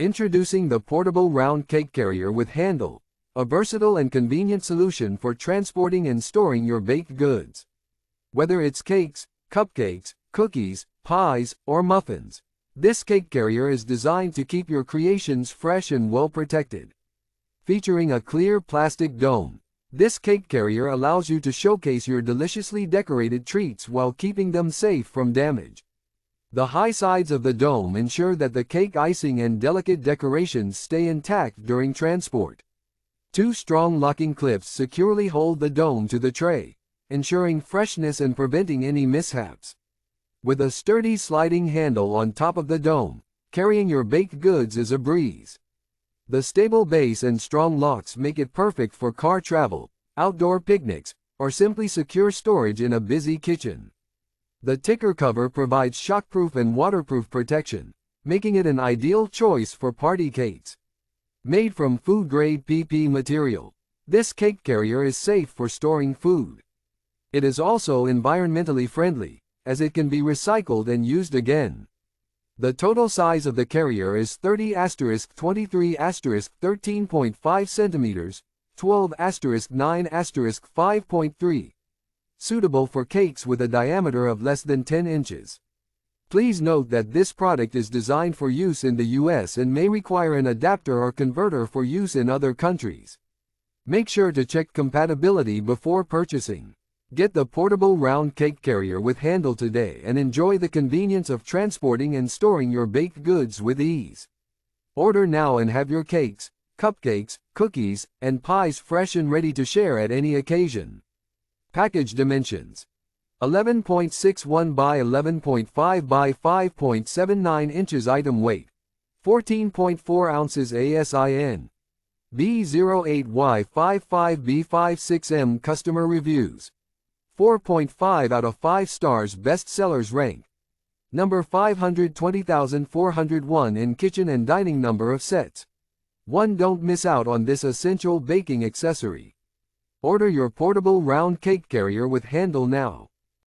Introducing the portable round cake carrier with handle, a versatile and convenient solution for transporting and storing your baked goods. Whether it's cakes, cupcakes, cookies, pies, or muffins, this cake carrier is designed to keep your creations fresh and well protected. Featuring a clear plastic dome, this cake carrier allows you to showcase your deliciously decorated treats while keeping them safe from damage. The high sides of the dome ensure that the cake icing and delicate decorations stay intact during transport. Two strong locking clips securely hold the dome to the tray, ensuring freshness and preventing any mishaps. With a sturdy sliding handle on top of the dome, carrying your baked goods is a breeze. The stable base and strong locks make it perfect for car travel, outdoor picnics, or simply secure storage in a busy kitchen. The ticker cover provides shockproof and waterproof protection, making it an ideal choice for party cakes. Made from food-grade PP material, this cake carrier is safe for storing food. It is also environmentally friendly, as it can be recycled and used again. The total size of the carrier is 30*23*13.5 centimeters, 12*9*5.3. Suitable for cakes with a diameter of less than 10 inches. Please note that this product is designed for use in the US and may require an adapter or converter for use in other countries. Make sure to check compatibility before purchasing. Get the portable round cake carrier with handle today and enjoy the convenience of transporting and storing your baked goods with ease. Order now and have your cakes, cupcakes, cookies, and pies fresh and ready to share at any occasion. Package dimensions: 11.61 by 11.5 by 5.79 inches. Item weight: 14.4 ounces. ASIN B08Y55B56M. Customer reviews: 4.5 out of 5 stars. Best sellers rank: number 520,401 in kitchen and dining. Number of sets: 1. Don't miss out on this essential baking accessory. Order your portable round cake carrier with handle now.